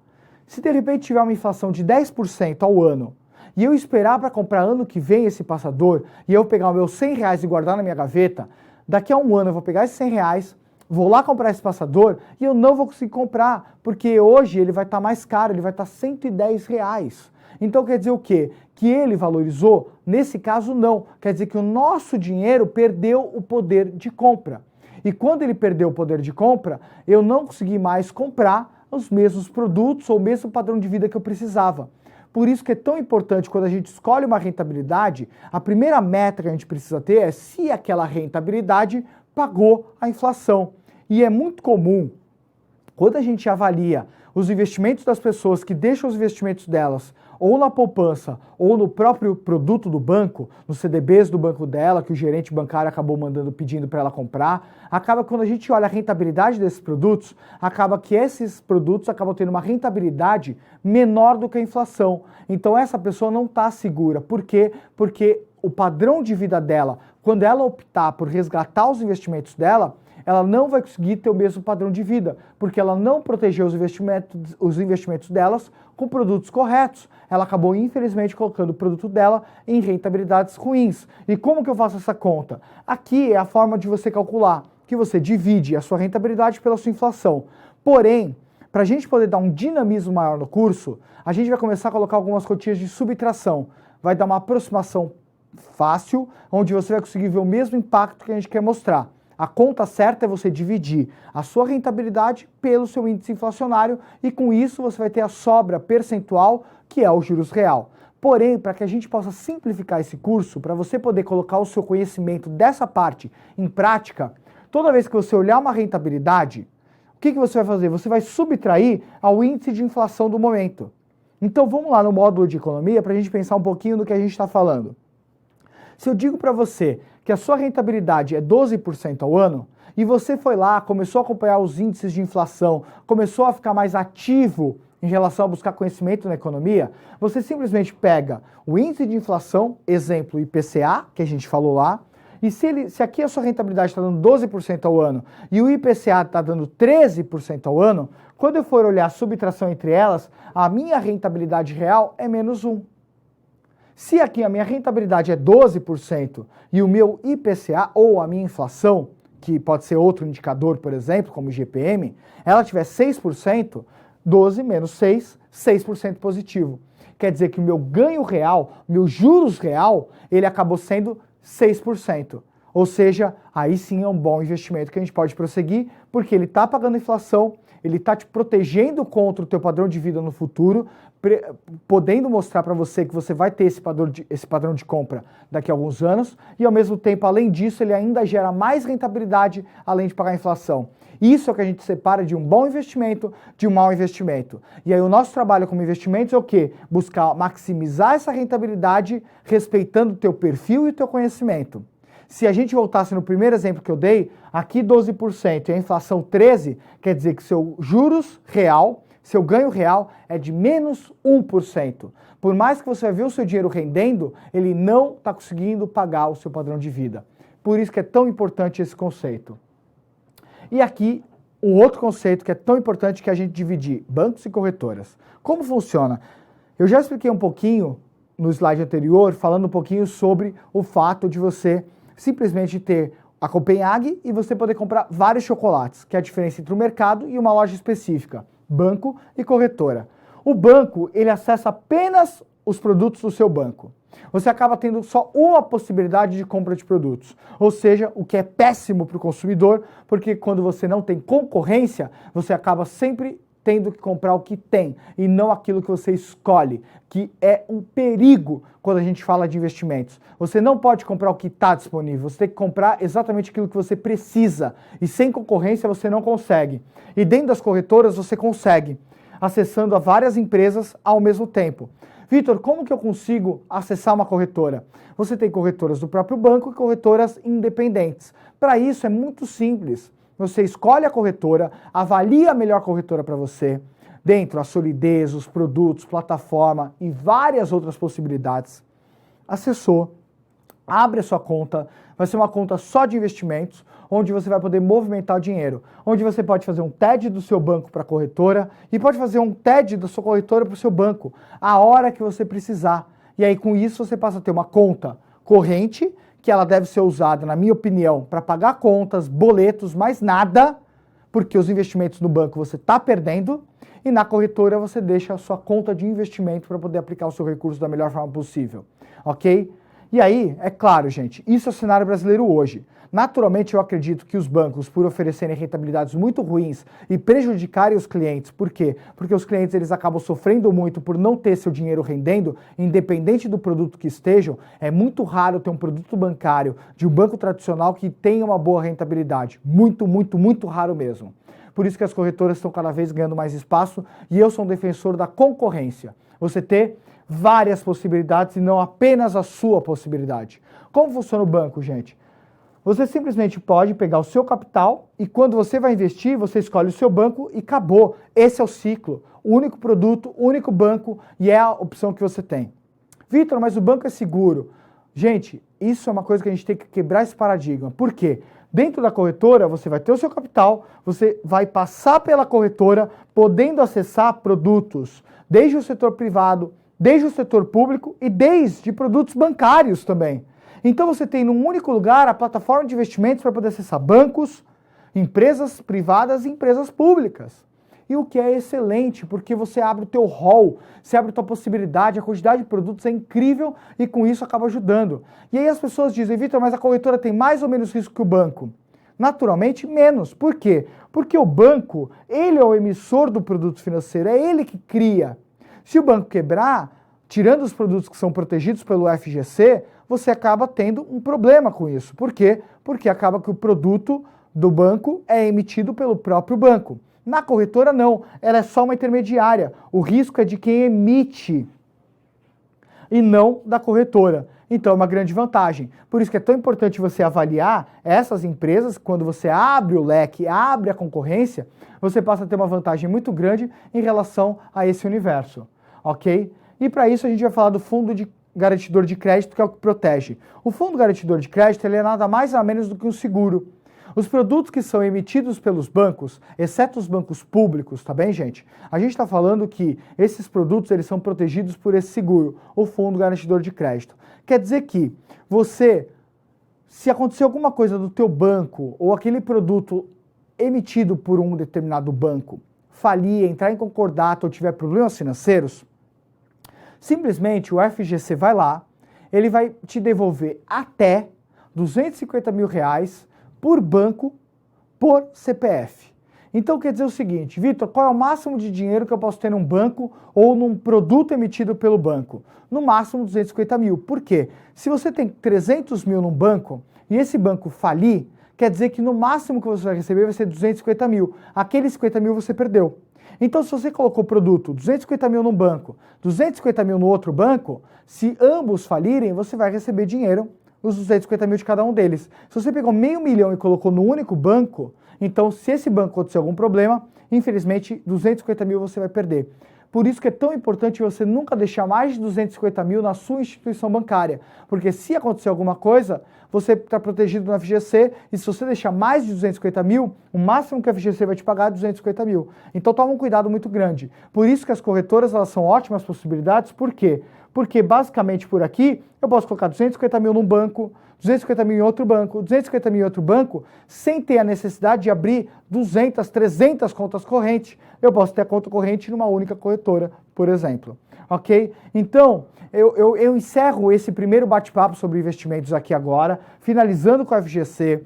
Speaker 1: Se de repente tiver uma inflação de 10% ao ano e eu esperar para comprar ano que vem esse passador e eu pegar o meu R$100 e guardar na minha gaveta, daqui a um ano eu vou pegar esses R$100, vou lá comprar esse passador e eu não vou conseguir comprar, porque hoje ele vai estar mais caro, ele vai estar R$110. Então quer dizer o quê? Que ele valorizou? Nesse caso não. Quer dizer que o nosso dinheiro perdeu o poder de compra. E quando ele perdeu o poder de compra, eu não consegui mais comprar os mesmos produtos ou o mesmo padrão de vida que eu precisava. Por isso que é tão importante quando a gente escolhe uma rentabilidade, a primeira meta que a gente precisa ter é se aquela rentabilidade pagou a inflação. E é muito comum, quando a gente avalia os investimentos das pessoas que deixam os investimentos delas ou na poupança ou no próprio produto do banco, nos CDBs do banco dela, que o gerente bancário acabou pedindo para ela comprar, acaba que quando a gente olha a rentabilidade desses produtos, acaba que esses produtos acabam tendo uma rentabilidade menor do que a inflação. Então essa pessoa não está segura. Por quê? Porque o padrão de vida dela, quando ela optar por resgatar os investimentos dela, ela não vai conseguir ter o mesmo padrão de vida, porque ela não protegeu os investimentos delas com produtos corretos. Ela acabou, infelizmente, colocando o produto dela em rentabilidades ruins. E como que eu faço essa conta? Aqui é a forma de você calcular, que você divide a sua rentabilidade pela sua inflação. Porém, para a gente poder dar um dinamismo maior no curso, a gente vai começar a colocar algumas rotinas de subtração. Vai dar uma aproximação fácil, onde você vai conseguir ver o mesmo impacto que a gente quer mostrar. A conta certa é você dividir a sua rentabilidade pelo seu índice inflacionário e com isso você vai ter a sobra percentual, que é o juros real. Porém, para que a gente possa simplificar esse curso, para você poder colocar o seu conhecimento dessa parte em prática, toda vez que você olhar uma rentabilidade, o que você vai fazer? Você vai subtrair ao índice de inflação do momento. Então vamos lá no módulo de economia para a gente pensar um pouquinho do que a gente está falando. Se eu digo para você que a sua rentabilidade é 12% ao ano, e você foi lá, começou a acompanhar os índices de inflação, começou a ficar mais ativo em relação a buscar conhecimento na economia, você simplesmente pega o índice de inflação, exemplo IPCA, que a gente falou lá, e se aqui a sua rentabilidade está dando 12% ao ano e o IPCA está dando 13% ao ano, quando eu for olhar a subtração entre elas, a minha rentabilidade real é menos 1. Se aqui a minha rentabilidade é 12% e o meu IPCA ou a minha inflação, que pode ser outro indicador, por exemplo, como o GPM, ela tiver 6%, 12 menos 6, 6% positivo. Quer dizer que o meu ganho real, meu juros real, ele acabou sendo 6%. Ou seja, aí sim é um bom investimento que a gente pode prosseguir, porque ele está pagando inflação, ele está te protegendo contra o teu padrão de vida no futuro, podendo mostrar para você que você vai ter esse padrão de compra daqui a alguns anos, e ao mesmo tempo, além disso, ele ainda gera mais rentabilidade, além de pagar a inflação. Isso é o que a gente separa de um bom investimento de um mau investimento. E aí o nosso trabalho como investimentos é o quê? Buscar maximizar essa rentabilidade, respeitando o teu perfil e o teu conhecimento. Se a gente voltasse no primeiro exemplo que eu dei, aqui 12% e a inflação 13%, quer dizer que seu juros real, seu ganho real é de menos 1%. Por mais que você vai ver o seu dinheiro rendendo, ele não está conseguindo pagar o seu padrão de vida. Por isso que é tão importante esse conceito. E aqui, um outro conceito que é tão importante que é a gente dividir bancos e corretoras. Como funciona? Eu já expliquei um pouquinho no slide anterior, falando um pouquinho sobre o fato de você simplesmente ter a Copenhague e você poder comprar vários chocolates, que é a diferença entre o mercado e uma loja específica, banco e corretora. O banco, ele acessa apenas os produtos do seu banco. Você acaba tendo só uma possibilidade de compra de produtos, ou seja, o que é péssimo para o consumidor, porque quando você não tem concorrência, você acaba sempre tendo que comprar o que tem e não aquilo que você escolhe, que é um perigo quando a gente fala de investimentos. Você não pode comprar o que está disponível, você tem que comprar exatamente aquilo que você precisa e sem concorrência você não consegue. E dentro das corretoras você consegue, acessando a várias empresas ao mesmo tempo. Vitor, como que eu consigo acessar uma corretora? Você tem corretoras do próprio banco e corretoras independentes. Para isso é muito simples. Você escolhe a corretora, avalia a melhor corretora para você, dentro a solidez, os produtos, plataforma e várias outras possibilidades. Acessou, abre a sua conta, vai ser uma conta só de investimentos, onde você vai poder movimentar o dinheiro, onde você pode fazer um TED do seu banco para a corretora e pode fazer um TED da sua corretora para o seu banco, a hora que você precisar. E aí com isso você passa a ter uma conta corrente, que ela deve ser usada, na minha opinião, para pagar contas, boletos, mais nada, porque os investimentos no banco você está perdendo, e na corretora você deixa a sua conta de investimento para poder aplicar o seu recurso da melhor forma possível, ok? E aí, é claro, gente, isso é o cenário brasileiro hoje. Naturalmente, eu acredito que os bancos, por oferecerem rentabilidades muito ruins e prejudicarem os clientes, por quê? Porque os clientes eles acabam sofrendo muito por não ter seu dinheiro rendendo, independente do produto que estejam. É muito raro ter um produto bancário de um banco tradicional que tenha uma boa rentabilidade. Muito, muito, muito raro mesmo. Por isso que as corretoras estão cada vez ganhando mais espaço e eu sou um defensor da concorrência. Você ter várias possibilidades e não apenas a sua possibilidade. Como funciona o banco, gente? Você simplesmente pode pegar o seu capital e quando você vai investir, você escolhe o seu banco e acabou. Esse é o ciclo. O único produto, o único banco e é a opção que você tem. Vitor, mas o banco é seguro. Gente, isso é uma coisa que a gente tem que quebrar esse paradigma. Por quê? Dentro da corretora, você vai ter o seu capital, você vai passar pela corretora, podendo acessar produtos desde o setor privado, desde o setor público e desde produtos bancários também. Então você tem num único lugar a plataforma de investimentos para poder acessar bancos, empresas privadas e empresas públicas. E o que é excelente, porque você abre o teu hall, você abre a tua possibilidade, a quantidade de produtos é incrível e com isso acaba ajudando. E aí as pessoas dizem, Vitor, mas a corretora tem mais ou menos risco que o banco? Naturalmente, menos. Por quê? Porque o banco, ele é o emissor do produto financeiro, é ele que cria. Se o banco quebrar, tirando os produtos que são protegidos pelo FGC, você acaba tendo um problema com isso. Por quê? Porque acaba que o produto do banco é emitido pelo próprio banco. Na corretora, não. Ela é só uma intermediária. O risco é de quem emite e não da corretora. Então, é uma grande vantagem. Por isso que é tão importante você avaliar essas empresas. Quando você abre o leque, abre a concorrência, você passa a ter uma vantagem muito grande em relação a esse universo. Ok? E para isso a gente vai falar do fundo de garantidor de crédito, que é o que protege. O fundo garantidor de crédito ele é nada mais nada menos do que um seguro. Os produtos que são emitidos pelos bancos, exceto os bancos públicos, tá bem, gente? A gente está falando que esses produtos eles são protegidos por esse seguro, o fundo garantidor de crédito. Quer dizer que você, se acontecer alguma coisa do teu banco ou aquele produto emitido por um determinado banco falir, entrar em concordato ou tiver problemas financeiros, simplesmente o FGC vai lá, ele vai te devolver até R$250 mil por banco, por CPF. Então quer dizer o seguinte, Vitor, qual é o máximo de dinheiro que eu posso ter num banco ou num produto emitido pelo banco? No máximo 250 mil. Por quê? Se você tem 300 mil num banco e esse banco falir, quer dizer que no máximo que você vai receber vai ser 250 mil. Aqueles 50 mil você perdeu. Então se você colocou o produto 250 mil num banco, 250 mil no outro banco, se ambos falirem, você vai receber dinheiro, os 250 mil de cada um deles. Se você pegou R$500 mil e colocou no único banco, então se esse banco acontecer algum problema, infelizmente 250 mil você vai perder. Por isso que é tão importante você nunca deixar mais de 250 mil na sua instituição bancária, porque se acontecer alguma coisa, você está protegido no FGC e se você deixar mais de 250 mil, o máximo que o FGC vai te pagar é 250 mil. Então toma um cuidado muito grande. Por isso que as corretoras elas são ótimas possibilidades, por quê? Porque basicamente por aqui eu posso colocar 250 mil num banco, 250 mil em outro banco, 250 mil em outro banco, sem ter a necessidade de abrir 200, 300 contas correntes. Eu posso ter a conta corrente numa única corretora, por exemplo. Ok? Então, eu encerro esse primeiro bate-papo sobre investimentos aqui agora, finalizando com a FGC.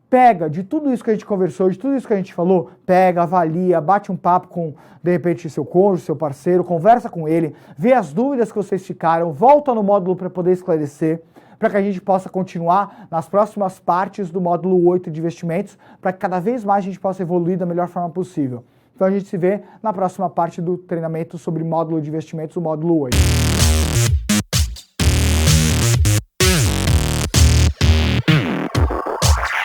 Speaker 1: Pega de tudo isso que a gente conversou, de tudo isso que a gente falou, pega, avalia, bate um papo com, de repente, seu cônjuge, seu parceiro, conversa com ele, vê as dúvidas que vocês ficaram, volta no módulo para poder esclarecer, para que a gente possa continuar nas próximas partes do módulo 8 de investimentos, para que cada vez mais a gente possa evoluir da melhor forma possível. Então a gente se vê na próxima parte do treinamento sobre módulo de investimentos, o módulo 8.